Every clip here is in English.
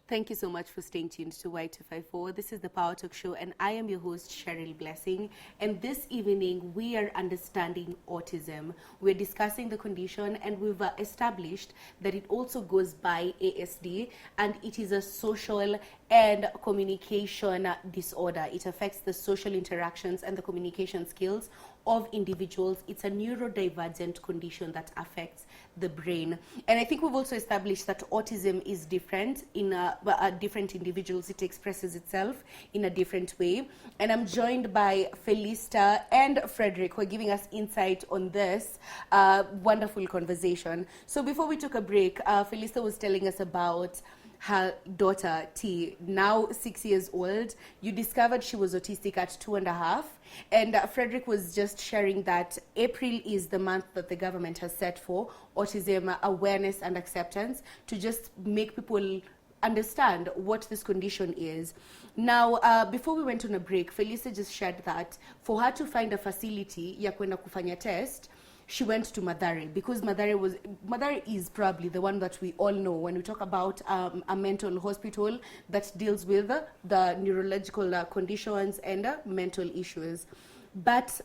Thank you so much for staying tuned to Y254. This is the Power Talk Show, and I am your host, Cheryl Blessing. And this evening, we are understanding autism. We're discussing the condition, and we've established that it also goes by ASD, and it is a social and communication disorder. It affects the social interactions and the communication skills of individuals. It's a neurodivergent condition that affects the brain. And I think we've also established that autism is different in different individuals. It expresses itself in a different way. And I'm joined by Felista and Frederick, who are giving us insight on this wonderful conversation. So before we took a break, Felista was telling us about her daughter T, now 6 years old. You discovered she was autistic at 2.5, and Frederick was just sharing that April is the month that the government has set for autism awareness and acceptance, to just make people understand what this condition is. Now, before we went on a break, Felisa just shared that for her to find a facility ya kwenda kufanya test, she went to Mathare, because Mathare is probably the one that we all know when we talk about a mental hospital that deals with the neurological conditions and mental issues. But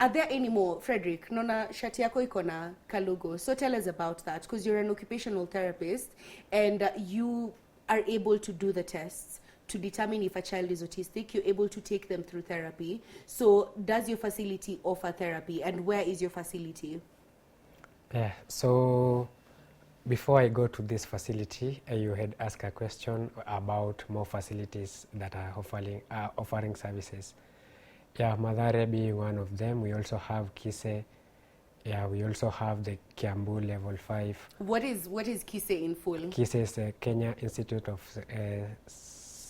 are there any more, Frederick? Nona shati yako iko na kalugo. So tell us about that, because you're an occupational therapist and you are able to do the tests to determine if a child is autistic. You're able to take them through therapy. So does your facility offer therapy, and where is your facility? Yeah, so before I go to this facility, you had asked a question about more facilities that are offering services. Yeah, Mathare being one of them. We also have Kise. Yeah, we also have the Kiambu Level 5. What is Kise in full? Kise is the Kenya Institute of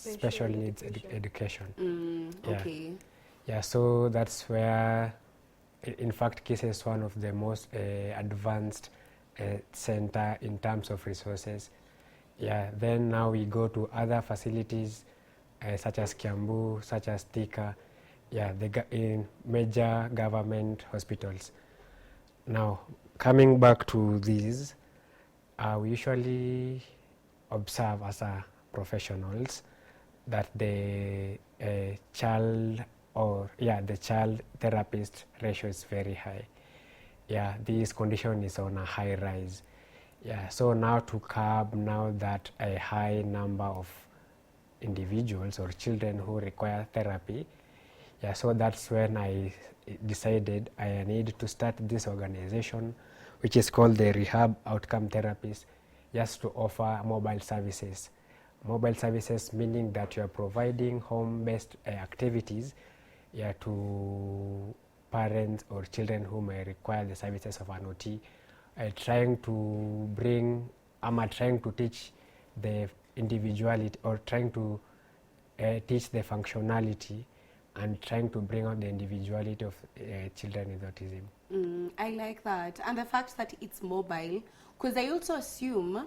Special Needs Education. Okay. Yeah, so that's where, in fact, Kise is one of the most advanced center in terms of resources. Yeah, then now we go to other facilities such as Kiambu, such as Thika, yeah, in major government hospitals. Now, coming back to these, we usually observe as professionals that the child therapist ratio is very high. Yeah, this condition is on a high rise. Yeah, so now to curb now that a high number of individuals or children who require therapy, yeah, so that's when I decided I need to start this organization, which is called the Rehab Outcome Therapies, just to offer mobile services. Mobile services meaning that you are providing home-based activities, yeah, to parents or children who may require the services of an OT, trying to teach the individuality, or trying to teach the functionality and trying to bring out the individuality of children with autism. I like that. And the fact that it's mobile, because I also assume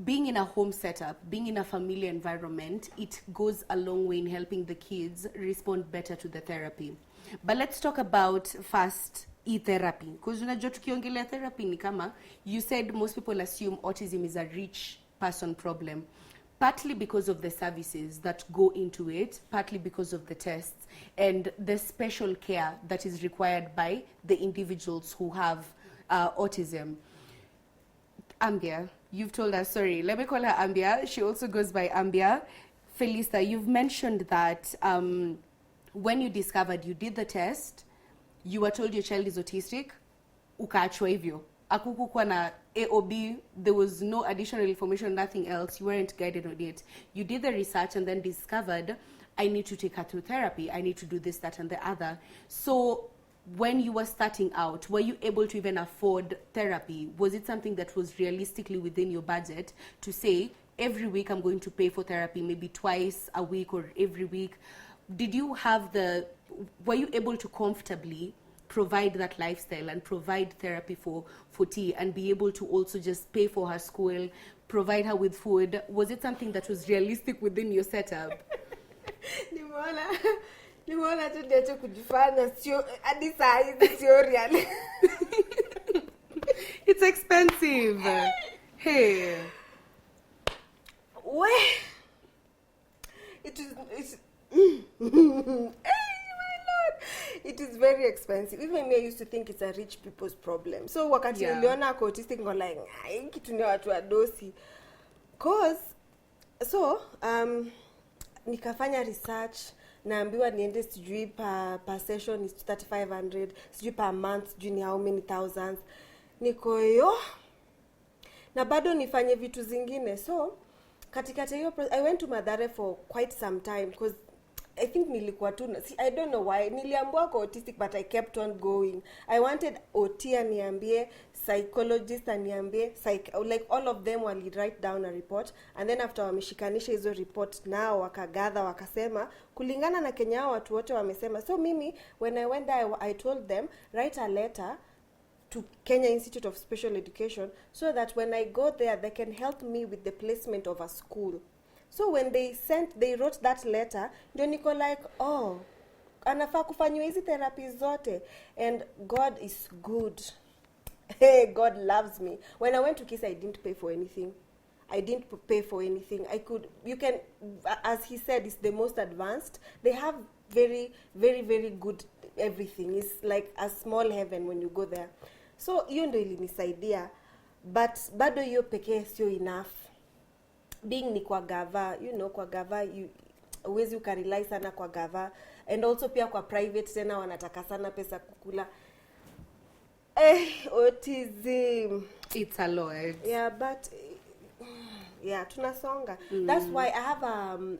being in a home setup, being in a familiar environment, it goes a long way in helping the kids respond better to the therapy. But let's talk about first e-therapy, because unajua tukiongelea therapy ni kama you said most people assume autism is a rich person problem, partly because of the services that go into it, partly because of the tests and the special care that is required by the individuals who have autism. Ambia, you've told us, sorry, let me call her Ambia. She also goes by Ambia. Felisa, you've mentioned that when you discovered, you did the test, you were told your child is autistic, ukaachwa hivyo. Akukukuwa na AOB, there was no additional information, nothing else. You weren't guided on it. You did the research and then discovered, I need to take her through therapy. I need to do this, that, and the other. So when you were starting out, were you able to even afford therapy? Was it something that was realistically within your budget to say, every week I'm going to pay for therapy, maybe twice a week or every week? Were you able to comfortably provide that lifestyle and provide therapy for T, and be able to also just pay for her school, provide her with food? Was it something that was realistic within your setup? Nimeona tu ndio kujifanya sio hadi saa hizi sio real. It's expensive. Hey. Where it's hey, my lord, it is very expensive. Even me, I used to think it's a rich people's problem. So wakati Yeah. niliona ako autistic ngo like hii kitu ni watu wadosi cause so nikafanya research, naambiwa niende sijui per session is 3500, sijui per month sijui ni how many thousands. Niko yo na bado nifanye vitu zingine. So katikati hiyo I went to Mathare for quite some time because I think nilikuwa tu I don't know why niliambiwa kwa autistic but I kept on going. I wanted OT aniambie, psychologist aniambie, like all of them wali write down a report, and then after wameshikanisha hizo report nao wakagather wakasema kulingana na Kenya hao watu wote wamesema. So mimi when I went there I told them write a letter to Kenya Institute of Special Education so that when I go there they can help me with the placement of a school. So when they wrote that letter, ndio niko like, oh, anafaa kufanywa hizi therapies zote, and God is good. Hey, God loves me. When I went to KISS, I didn't pay for anything. You can, as he said, it's the most advanced. They have very, very, very good everything. It's like a small heaven when you go there. So hiyo ndio ilinisaidia, but bado hiyo pekee sio enough. Being ni kwa gava, kwa gava uwezi ukarely sana kwa gava, and also pia kwa private tena wanataka sana pesa kukula. Autism, It's a lot. yeah, but yeah, tunasonga. That's why I'm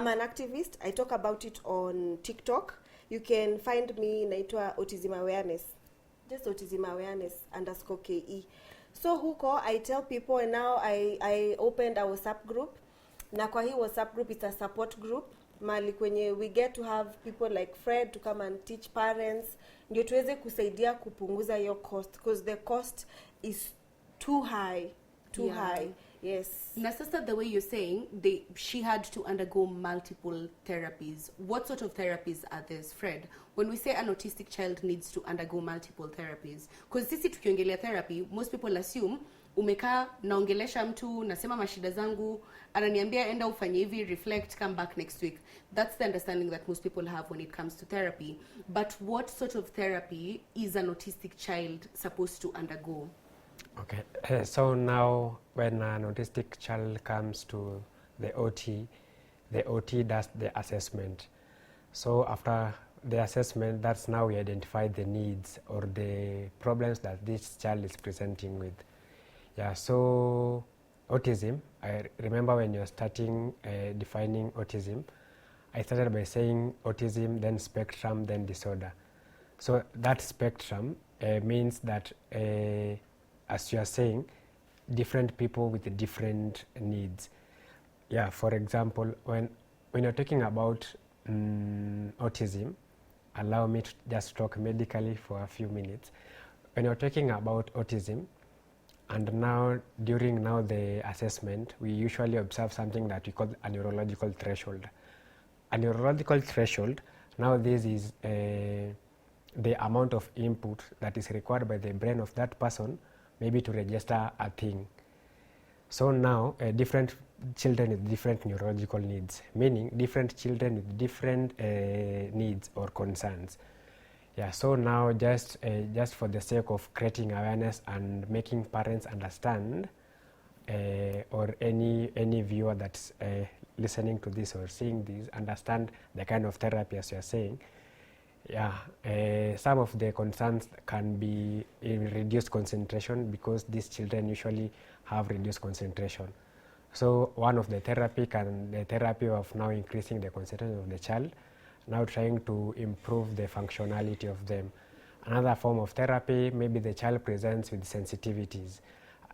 an activist. I talk about it on TikTok. You can find me naitwa Autism Awareness, just Autism Awareness _KE. So huko I tell people, and now I opened a WhatsApp group. Na kwa hii WhatsApp group, it's a support group mali kwenye we get to have people like Fred to come and teach parents, ndio tuweze kusaidia kupunguza hiyo cost, because the cost is too high. Yes. Na sasa, the way you're saying, she had to undergo multiple therapies. What sort of therapies are these, Fred? When we say an autistic child needs to undergo multiple therapies, because sisi tukiongelea therapy, most people assume umekaa naongelesha mtu, nasema mashida zangu, ananiambia enda ufanye hivi, reflect, come back next week. That's the understanding that most people have when it comes to therapy. But what sort of therapy is an autistic child supposed to undergo? Okay, so now when an autistic child comes to the OT does the assessment. So after the assessment, that's now we identify the needs or the problems that this child is presenting with. Yeah, so autism, I remember when you're starting defining autism, I started by saying autism, then spectrum, then disorder. So that spectrum means that as you are saying, different people with different needs. Yeah, for example, when you're talking about autism, allow me to just talk medically for a few minutes. When you're talking about autism, and now during the assessment, we usually observe something that we call a neurological threshold. A neurological threshold, now this is the amount of input that is required by the brain of that person, maybe to register a thing. So now different children with different neurological needs, meaning different children with different needs or concerns. Yeah, so now just for the sake of creating awareness and making parents understand, or any viewer that's listening to this or seeing this, understand the kind of therapy as you're saying. Yeah, some of the concerns can be in reduced concentration, because these children usually have reduced concentration. So one of the therapy of now increasing the concentration of the child, now trying to improve the functionality of them. Another form of therapy, maybe the child presents with sensitivities.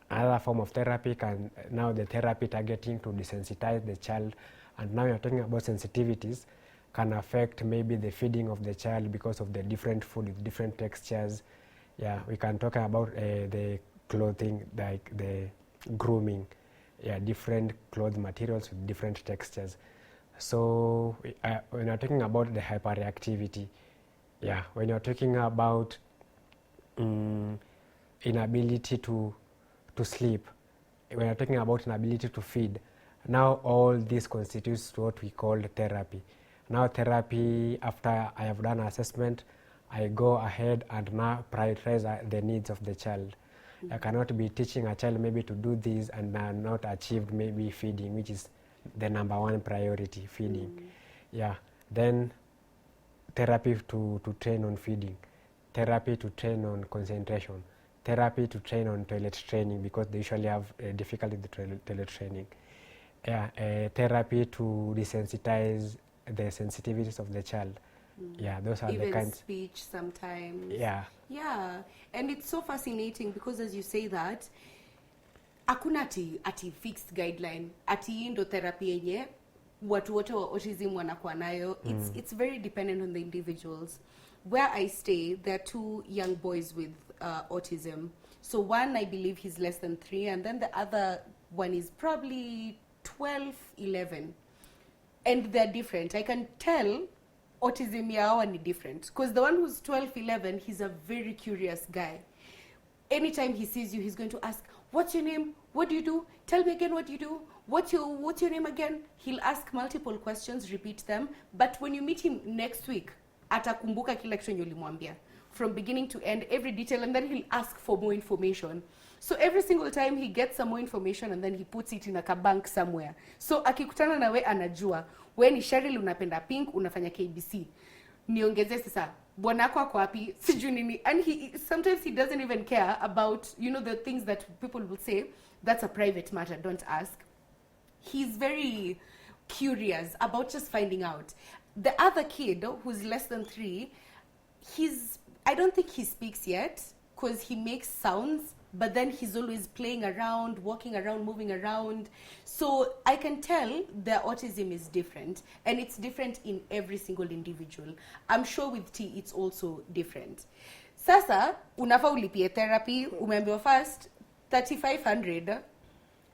Another form of therapy the therapy targeting to desensitize the child. And now you're talking about sensitivities, can affect maybe the feeding of the child because of the different food with different textures. Yeah, we can talk about the clothing, like the grooming. Yeah, different cloth materials with different textures. So when you're talking about the hyperreactivity, yeah, when you're talking about inability to to sleep, when you're talking about inability to feed, now all this constitutes what we call therapy. Now therapy, after I have done assessment, I go ahead and now prioritize the needs of the child. I cannot be teaching a child maybe to do this and not achieved maybe feeding, which is the number one priority, feeding. Yeah, then therapy to train on feeding, therapy to train on concentration, therapy to train on toilet training, because they usually have difficulty with toilet training. Yeah, therapy to desensitize the sensitivities of the child. Yeah, those are even the kinds. speech sometimes. Yeah. Yeah, and it's so fascinating because as you say that, hakuna ati fixed guideline, ati hii ndo therapy yenye watu wote wa autism wanakuwa nayo. It's very dependent on the individuals. Where I stay, there are 2 young boys with autism. So one, I believe he's less than 3, and then the other one is probably 12, 11. And they're different. I can tell autism yao ni different. Because the one who's 12, 11, he's a very curious guy. Anytime he sees you, he's going to ask, what's your name? What do you do? Tell me again what you do. What's your name again? He'll ask multiple questions, repeat them. But when you meet him next week, atakumbuka kila kitu yenye ulimwambia. From beginning to end, every detail, and then he'll ask for more information. So every single time he gets some more information and then he puts it in a bank somewhere. So akikutana na we anajua, we ni Cheryl unapenda pink, unafanya KBC. Niongeze sasa, bwanako ako wapi, sijui nini. And sometimes he doesn't even care about, the things that people will say, that's a private matter, don't ask. He's very curious about just finding out. The other kid, who's less than 3, I don't think he speaks yet, because he makes sounds, but then he's always playing around, walking around, moving around. So I can tell their autism is different, and it's different in every single individual. I'm sure with T, it's also different. Sasa, unafaa ulipie therapy, umeambiwa first, 3,500,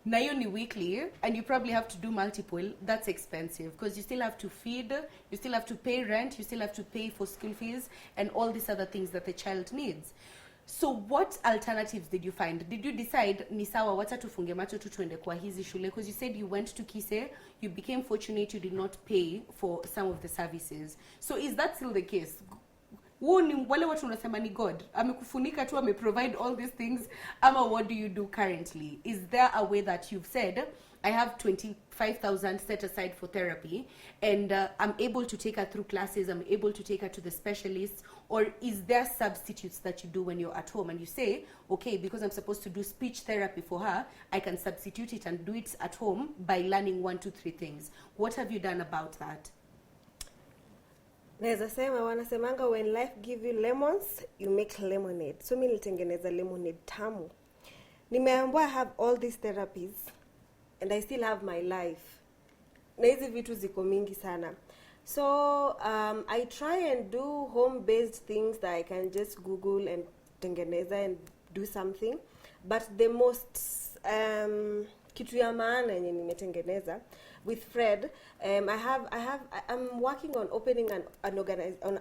na hiyo ni weekly, and you probably have to do multiple. That's expensive, because you still have to feed, you still have to pay rent, you still have to pay for school fees, and all these other things that the child needs. So what alternatives did you find? Did you decide, ni sawa, wacha tufunge macho tu tuende kwa hizi shule? Because you said you went to Kise, you became fortunate you did not pay for some of the services. So is that still the case? Wale watu unasema ni God amekufunika tu, ameprovide all these things, ama what do you do currently? Is there a way that you've said, I have 25,000 set aside for therapy, and I'm able to take her through classes, I'm able to take her to the specialists? Or is there substitutes that you do when you're at home and you say, okay, because I'm supposed to do speech therapy for her, I can substitute it and do it at home by learning 1, 2, 3 things? What have you done about that? Naweza sema, wanasemanga when life give you lemons, you make lemonade. So mimi nilitengeneza lemonade tamu. Nimeambiwa I have all these therapies and I still have my life. Na hizi vitu ziko mingi sana. So I try and do home-based things that I can just Google and tengeneza and do something. But the most kitu ya maana yenye nimetengeneza with Fred, I'm working on opening an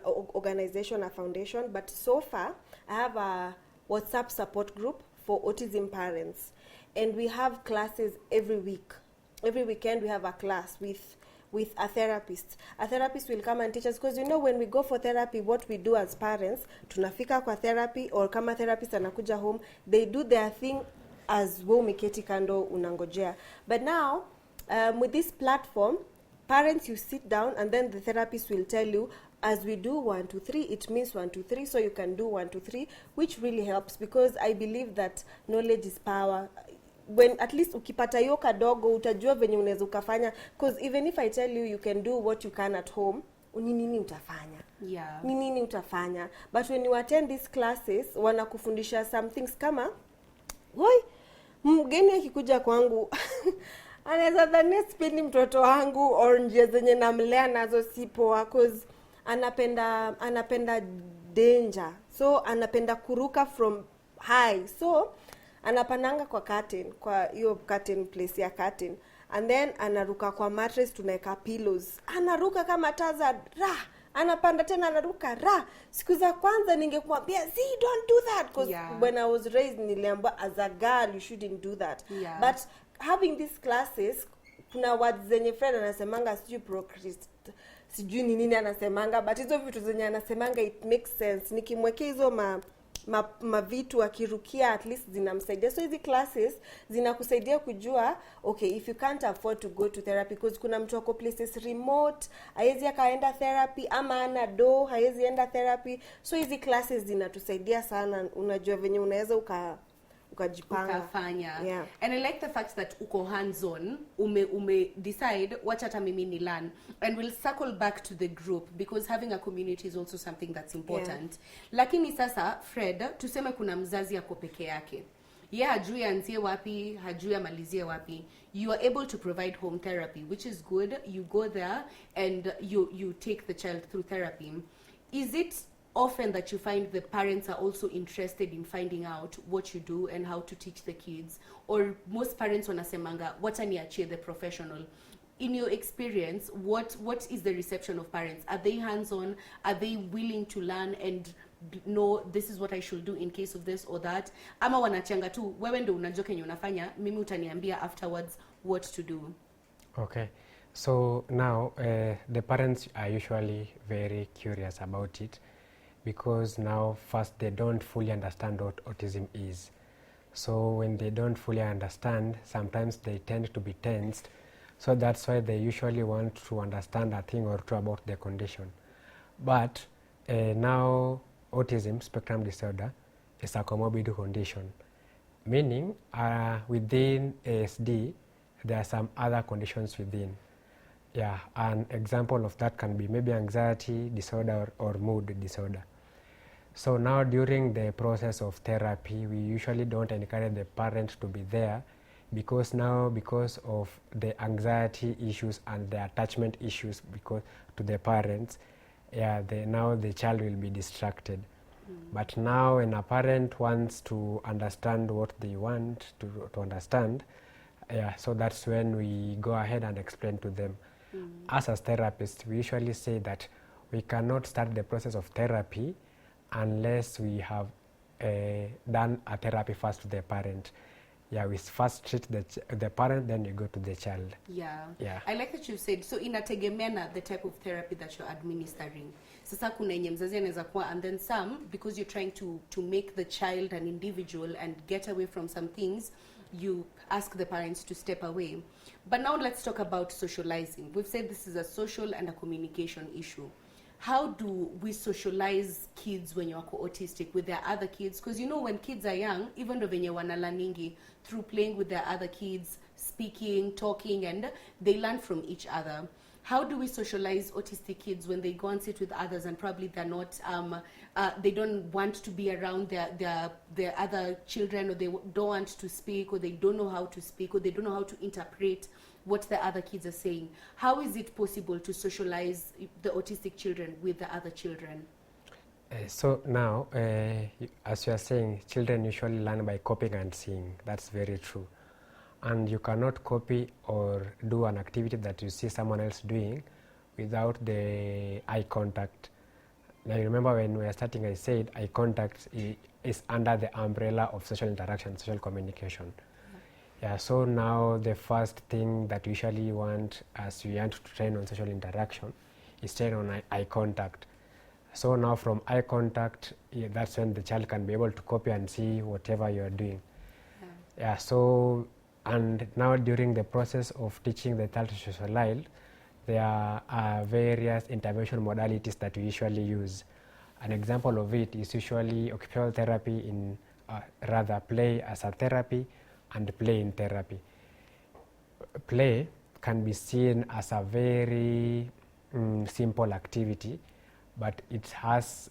organization, a foundation, but so far I have a WhatsApp support group for autism parents, and we have classes every week. Every weekend we have a class with a therapist. A therapist will come and teach us, because when we go for therapy, what we do as parents, tunafika kwa therapy, or kama therapist anakuja home, they do their thing as wewe umeketi kando unangojea. But now with this platform, parents, you sit down and then the therapist will tell you, as we do 1, 2, 3, it means 1, 2, 3, so you can do 1, 2, 3, which really helps, because I believe that knowledge is power. When at least ukipata hiyo kadogo utajua venye unaweza ukafanya, because even if I tell you you can do what you can at home, nini utafanya? Yeah. Nini utafanya? But when you attend these classes, wanakufundisha some things kama, woi, mgeni akikuja kwangu anaweza dhani sipendi mtoto wangu, or njia zenye namlea nazo si poa, because anapenda danger, so anapenda kuruka from high, so anapananga kwa curtain, kwa hiyo curtain place ya curtain, and then anaruka kwa mattress, tunaweka pillows, anaruka kama Tarzan, anapanda tena anaruka ra. Siku za kwanza ningekuambia see, don't do that, because when I was raised niliambiwa as a girl you shouldn't do that. But having these classes, kuna words zenye friend anasemanga sijui procrastinate, sijui ni nini anasemanga, but hizo vitu zenye anasemanga it makes sense. Nikimwekea hizo vitu akirukia, at least zinamsaidia. So hizi classes zinakusaidia kujua okay, if you can't afford to go to therapy, because kuna mtu wako places remote, haezi akaenda therapy, ama ana do haezi enda therapy. So hizi classes zinatusaidia sana, unajua venye unaweza ukajipanga. And I like the fact that uko hands on, ume decide wacha hata mimi ni learn, and we'll circle back to the group because having a community is also something that's important. Lakini sasa Fred, tuseme kuna mzazi ako peke yake, hajui anzie wapi, hajui amalizie wapi. You are able to provide home therapy, which is good. You go there and you take the child through therapy. Is it often that you find the parents are also interested in finding out what you do and how to teach the kids, or most parents wanasemanga wacha niachie the professional? In your experience, what is the reception of parents? Are they hands-on? Are they willing to learn and know this is what I should do in case of this or that? Ama wanachanga tu wewe ndo unajua kenye unafanya, mimi utaniambia afterwards what to do? Okay, so now the parents are usually very curious about it, because now first they don't fully understand what autism is. So when they don't fully understand, sometimes they tend to be tensed. So that's why they usually want to understand a thing or two about the condition. But now autism spectrum disorder is a comorbid condition, meaning within ASD there are some other conditions within. Yeah, an example of that can be maybe anxiety disorder or mood disorder. So now during the process of therapy, we usually don't encourage the parent to be there, because of the anxiety issues and the attachment issues to the parents, now the child will be distracted. But now when a parent wants to understand what they want to understand, so that's when we go ahead and explain to them. As therapists, we usually say that we cannot start the process of therapy unless we have done a therapy first to the parent. We first treat the parent, then you go to the child. I like that you said, so inategemea na the type of therapy that you're administering. Sasa kuna yenye mzazi anaweza kuwa, and then some, because you're trying to make the child an individual and get away from some things, you ask the parents to step away. But now let's talk about socializing. We've said this is a social and a communication issue. How do we socialize kids when you're autistic with their other kids? Because you know, when kids are young, even though venye wanalaningi through playing with their other kids, speaking, talking, and they learn from each other. How do we socialize autistic kids when they go and sit with others and probably they're not, they don't want to be around their other children, or they don't want to speak, or they don't know how to speak, or they don't know how to interpret what the other kids are saying? How is it possible to socialize the autistic children with the other children? So now, as you are saying, children usually learn by copying and seeing. That's very true. And you cannot copy or do an activity that you see someone else doing without the eye contact. Now, you remember when we were starting, I said eye contact is under the umbrella of social interaction, social communication. So now the first thing that we usually want, as we want to train on social interaction, is train on eye contact. So now from eye contact, that's when the child can be able to copy and see whatever you're doing. So, and now during the process of teaching the child to socialize, there are various intervention modalities that we usually use. An example of it is usually occupational therapy, in rather play as a therapy, and play in therapy. Play can be seen as a very simple activity, but it has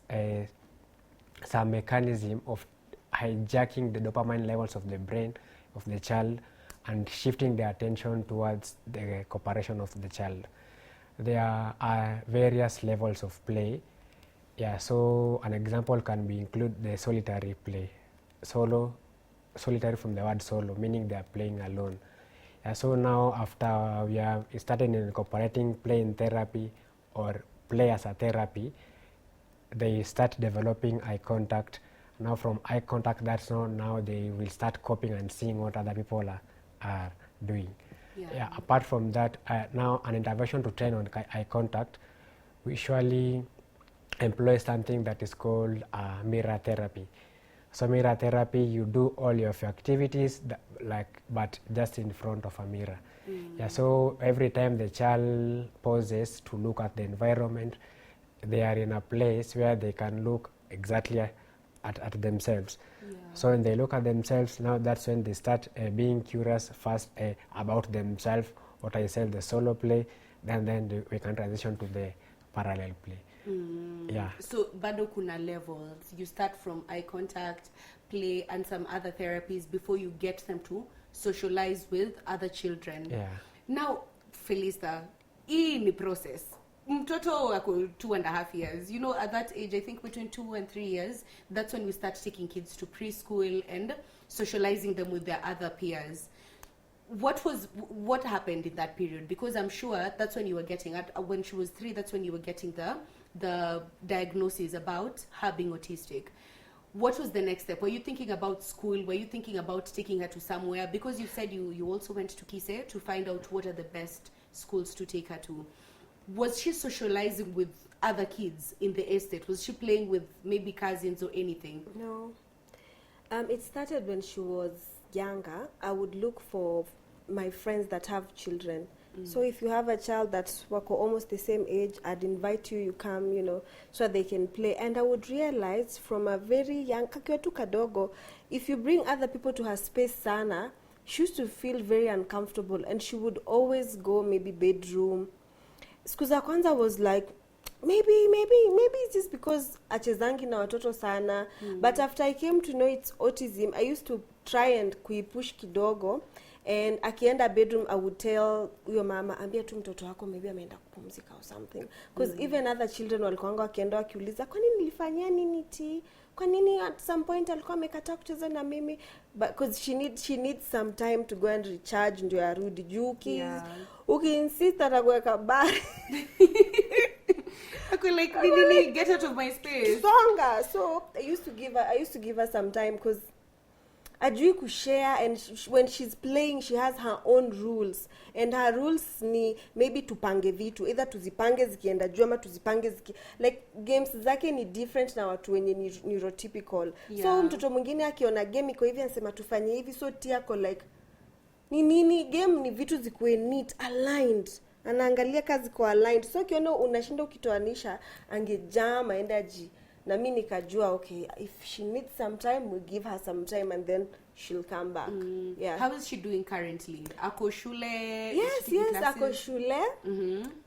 some mechanism of hijacking the dopamine levels of the brain of the child and shifting the attention towards the cooperation of the child. There are various levels of play. So an example can be include the solitary play. Solitary from the word solo, meaning they are playing alone. So now after we have started incorporating play in therapy or play as a therapy, they start developing eye contact. Now from eye contact, that's now they will start copying and seeing what other people are doing. Yeah. Apart from that, now an intervention to train on eye contact, we usually employ something that is called mirror therapy. So mirror therapy, you do all your activities but just in front of a mirror. Yeah, so every time the child pauses to look at the environment, they are in a place where they can look exactly at themselves. So when they look at themselves, now that's when they start being curious first about themselves, what I said, the solo play, then we can transition to the parallel play. Yeah. So bado kuna levels. You start from eye contact, play, and some other therapies before you get them to socialize with other children. Yeah. Now, Felista, hii ni process. Mtoto wako 2.5 years. You know, at that age, I think between 2 and 3 years, that's when we start taking kids to preschool and socializing them with their other peers. What happened in that period? Because I'm sure that's when you were getting when she was 3, that's when you were getting the diagnosis about her being autistic. What was the next step? Were you thinking about school? Were you thinking about taking her to somewhere? Because you said you also went to Kise to find out what are the best schools to take her to. Was she socializing with other kids in the estate? Was she playing with maybe cousins or anything? No. It started when she was younger. I would look for my friends that have children. So if you have a child that's almost the same age, I'd invite you come, so they can play. And I would realize from a very young, kakiwa tu kadogo, if you bring other people to her space sana, she used to feel very uncomfortable, and she would always go maybe bedroom. Siku za kwanza was like, maybe it's just because achezangi na watoto sana. But after I came to know it's autism, I used to try and kuipush kidogo. And akienda bedroom, I would tell huyo mama, ambia tu mtoto wako maybe ameenda kupumzika or something. Because even other children walikuanga wakienda wakiuliza, kwa nini nilifanyia nini ti? Kwa nini at some point alikuwa amekataa kucheza na mimi? But because she needs some time to go and recharge ndio arudi juu. Ukiinsist atakuweka bari. I could really get out of my space. Songa. So I used to give her some time because ajui kushare, and when she's playing she has her own rules, and her rules ni maybe tupange vitu, either tuzipange zikienda juu ama tuzipange like games zake ni different na watu wenye neurotypical. So mtoto mwingine akiona game iko hivi anasema tufanye hivi, so tiako like nini game ni vitu zikuwe neat aligned, anaangalia kazi kwa aligned. So kiona unashinda ukitoanisha angejam aenda na mimi nikajua okay, if she needs some time, we give her some time and then she'll come back. Yeah. How is she doing currently? Ako shule? Yes, ako shule.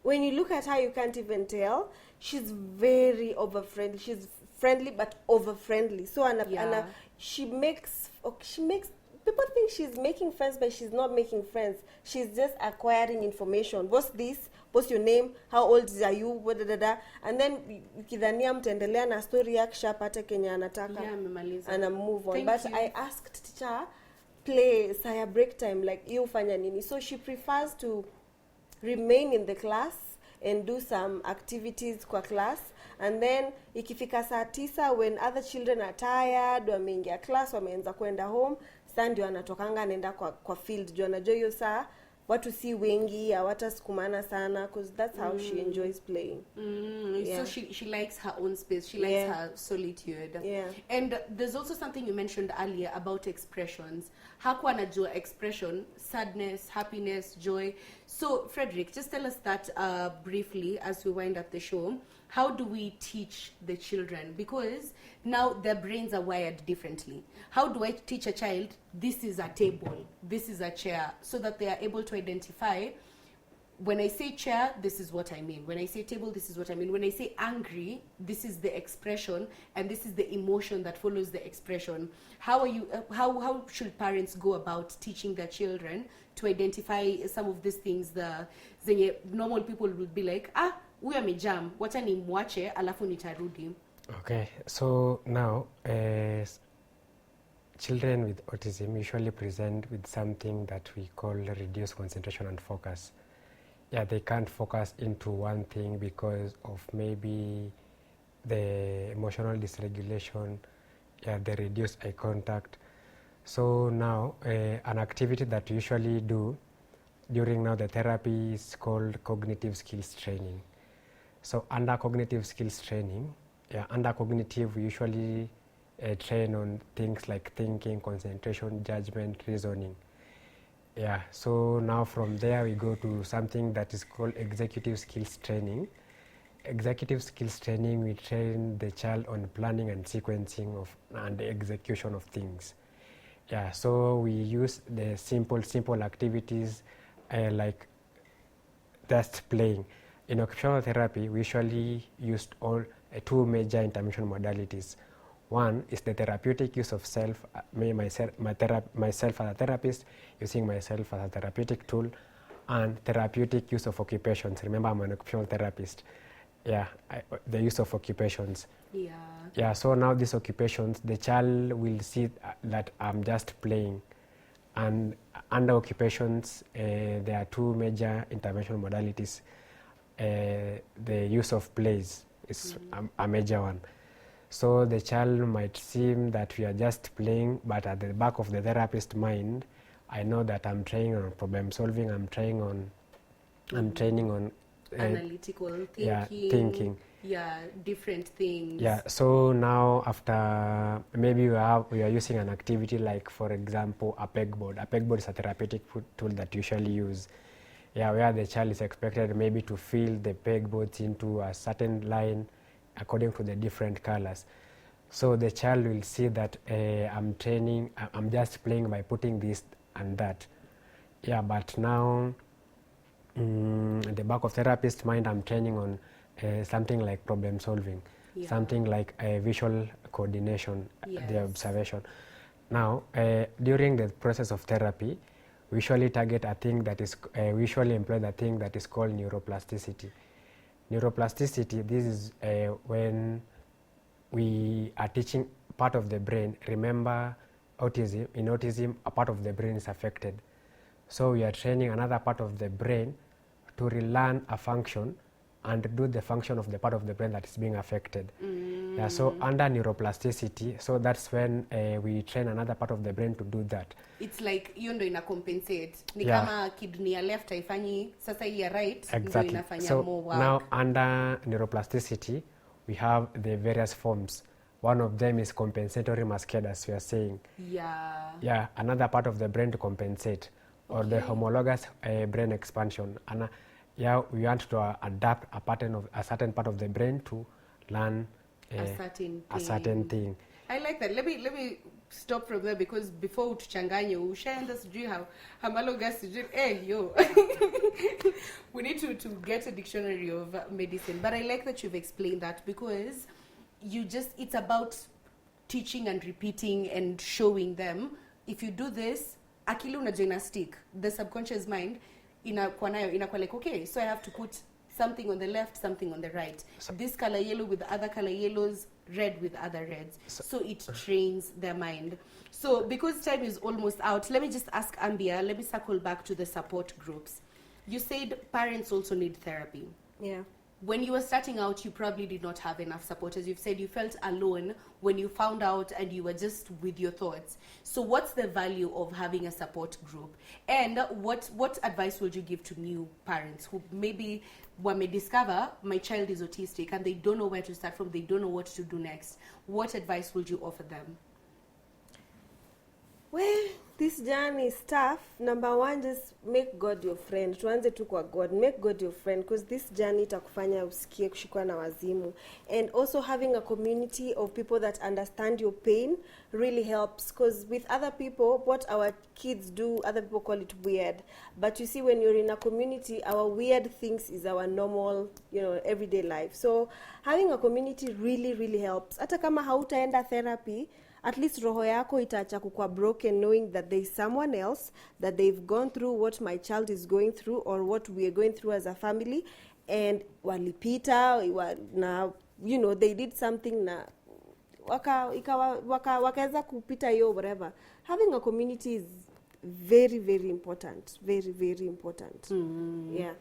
When you look at her, you can't even tell. She's very over friendly. She's friendly but over friendly. So she makes people think she's making friends, but she's not making friends. She's just acquiring information. What's this? What's your name? How old are you? And then ukidhania mtaendelea na story yake shapata Kenya anataka. And move on. But I asked teacher, play saya break time, like you fanya nini? So she prefers to remain in the class and do some activities kwa class. And then ikifika saa 9 when other children are tired, wameingia class, wameanza kwenda home, sasa ndio anatokanga anaenda kwa field. Juu anajua hiyo saa watu si wengi, hawatasukumana sana, because that's how she enjoys playing. So she likes her own space. She likes her solitude. And there's also something you mentioned earlier about expressions. Hakuwa anajua expression, sadness, happiness, joy. So Frederick, just tell us that briefly as we wind up the show. How do we teach the children? Because now their brains are wired differently. How do I teach a child, this is a table, this is a chair, so that they are able to identify, when I say chair, this is what I mean. When I say table, this is what I mean. When I say angry, this is the expression, and this is the emotion that follows the expression. How should parents go about teaching their children to identify some of these things? The normal people would be like, huyu amejam, wacha nimwache alafu nitarudi. Okay, so now children with autism usually present with something that we call reduced concentration and focus. yeah, they can't focus into one thing because of maybe the emotional dysregulation, yeah, the reduced eye contact. So now an activity that we usually do during now the therapy is called cognitive skills training. So under cognitive skills training, yeah, under cognitive we usually train on things like thinking, concentration, judgment, reasoning. Yeah, so now from there we go to something that is called executive skills training. Executive skills training, we train the child on planning and sequencing of and the execution of things. Yeah, so we use the simple activities like just playing. In occupational therapy, we usually used all two major intervention modalities. One is the therapeutic use of self, myself as a therapist, using myself as a therapeutic tool, and therapeutic use of occupations. Remember, I'm an occupational therapist. Yeah, the use of occupations. Yeah. Yeah, so now these occupations, the child will see that I'm just playing. And under occupations, there are two major intervention modalities. The use of plays is a major one. So the child might seem that we are just playing, but at the back of the therapist's mind, I know that I'm training on problem solving, I'm training on Analytical thinking. Yeah, thinking. Yeah, different things. Yeah, so now after maybe we are using an activity like, for example, a pegboard. A pegboard is a therapeutic tool that you usually use. Yeah, where the child is expected maybe to fill the pegboards into a certain line according to the different colors. So the child will see that I'm just playing by putting this and that. Yeah, but now at the back of therapist's mind, I'm training on something like problem solving, something like visual coordination, the observation. Now, during the process of therapy, we usually target a thing that is, we usually employ the thing that is called neuroplasticity. Neuroplasticity, this is when we are teaching part of the brain. Remember, in autism, a part of the brain is affected. So we are training another part of the brain to relearn a function and do the function of the part of the brain that is being affected. Yeah, so under neuroplasticity, so that's when we train another part of the brain to do that. It's like hiyo ndo ina compensate. Ni Yeah. kama kidney ya left haifanyi, sasa hii ya right ndo Exactly. inafanya So more work. now under neuroplasticity, we have the various forms. One of them is compensatory masquerade, as we are saying. Yeah. Yeah, another part of the brain to compensate, or the homologous brain expansion. And yeah, we want to adapt a certain part of the brain to learn A certain thing. thing. I like that. Let me stop from there, because before utuchanganye ushaenda sijui homologous sijui yo we need to get a dictionary of medicine. But I like that you've explained that, because it's about teaching and repeating and showing them. If you do this, akili unajoina stick, the subconscious mind inakuwa like, okay, so I have to put something on the left, something on the right. So this color yellow with other color yellows, red with other reds. So it trains their mind. So because time is almost out, let me just ask Ambia, let me circle back to the support groups. You said parents also need therapy. Yeah. When you were starting out, you probably did not have enough support. As you've said, you felt alone when you found out and you were just with your thoughts. So what's the value of having a support group? And what advice would you give to new parents who maybe may discover my child is autistic and they don't know where to start from, they don't know what to do next? What advice would you offer them? Well, this journey is tough. Number one, just make God your friend. Tuanze tu kwa God. Make God your friend, because this journey itakufanya usikie kushikwa na wazimu. And also having a community of people that understand your pain really helps, because with other people, what our kids do, other people call it weird. But you see, when you're in a community, our weird things is our normal, everyday life. So having a community really, really helps. Hata kama hautaenda therapy, at least roho yako itaacha kukua broken, knowing that there is someone else, that they've gone through what my child is going through or what we are going through as a family, and walipita na they did something na wakaweza kupita hiyo whatever. Having a community is very, very important. Very, very important. Yeah.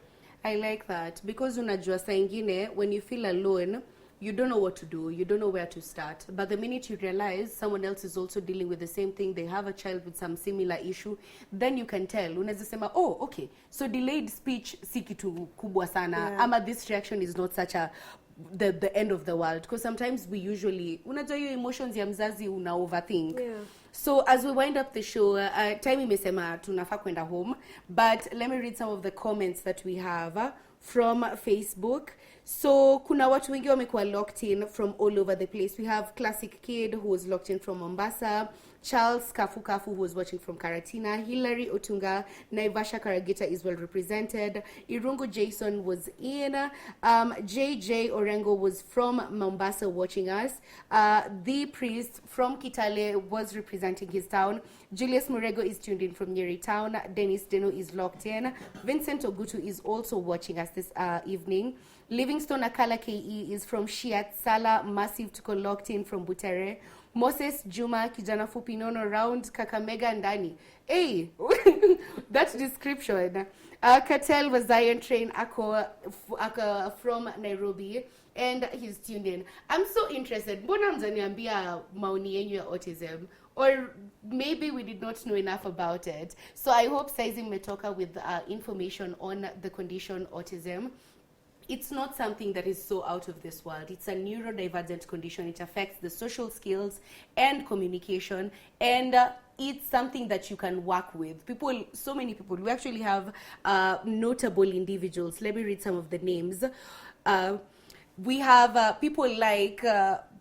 I like that because unajua saa ingine when you feel alone you don't know what to do, you don't know where to start, but the minute you realize someone else is also dealing with the same thing, they have a child with some similar issue, then you can tell. Unaweza sema, oh okay, so delayed speech si kitu kubwa sana, Yeah. ama this reaction is not such a the end of the world, because sometimes we usually unajua hiyo emotions ya mzazi una overthink. Yeah. So as we wind up the show, time imesema tunafaa kwenda home, but let me read some of the comments that we have from Facebook. So kuna watu wengi wamekuwa locked in from all over the place. We have Classic Kid who was locked in from Mombasa, Charles Kafu who was watching from Karatina, Hilary Otunga, Naivasha Karagita is well represented, Irungu Jason was in, JJ Orengo was from Mombasa watching us, The Priest from Kitale was representing his town, Julius Murego is tuned in from Nyeri town, Dennis Deno is locked in, Vincent Ogutu is also watching us this evening, Livingstone Akala KE is from Shiat, Sala Massive Tuko locked in from Butere, Moses Juma Kijana Fupi Nono round Kakamega ndani. Hey, that description. Katel was Zion Train ako from Nairobi and he's tuned in. I'm so interested. Mbona mzaniambia maoni yenyu ya autism? Or maybe we did not know enough about it. So I hope saizi mmetoka with information on the condition autism. It's not something that is so out of this world. It's a neurodivergent condition. It affects the social skills and communication, and it's something that you can work with. People, so many people. We actually have notable individuals. Let me read some of the names. We have people like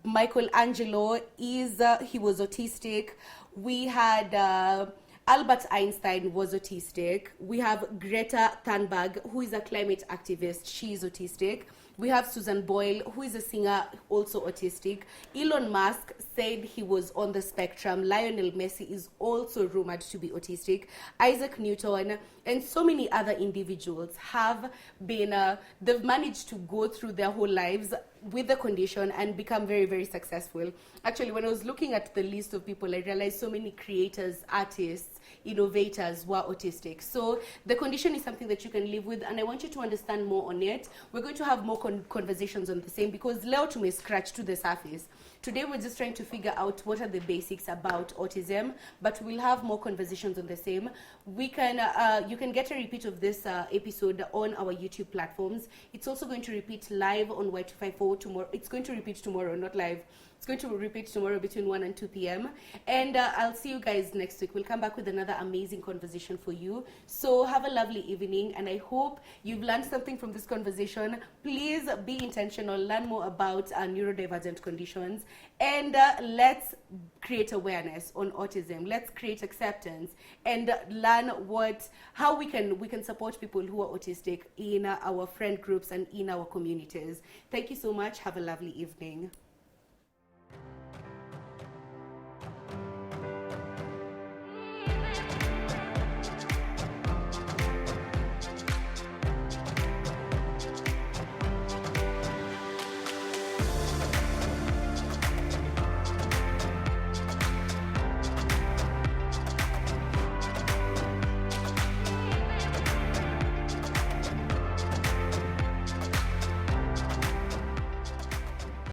Michael Angelo. He was autistic. We had Albert Einstein was autistic. We have Greta Thunberg, who is a climate activist. She is autistic. We have Susan Boyle, who is a singer, also autistic. Elon Musk said he was on the spectrum. Lionel Messi is also rumored to be autistic. Isaac Newton and so many other individuals have been, they've managed to go through their whole lives with the condition and become very, very successful. Actually, when I was looking at the list of people, I realized so many creators, artists, innovators were autistic. So the condition is something that you can live with, and I want you to understand more on it. We're going to have more conversations on the same, because leo tume scratch to the surface. Today we're just trying to figure out what are the basics about autism, but we'll have more conversations on the same. We can you can get a repeat of this episode on our YouTube platforms. It's also going to repeat live on Y254 tomorrow. It's going to repeat tomorrow, not live. It's going to repeat tomorrow between 1 and 2 p.m. And I'll see you guys next week. We'll come back with another amazing conversation for you. So have a lovely evening, and I hope you've learned something from this conversation. Please be intentional, learn more about neurodivergent conditions, and let's create awareness on autism. Let's create acceptance and learn how we can support people who are autistic in our friend groups and in our communities. Thank you so much. Have a lovely evening.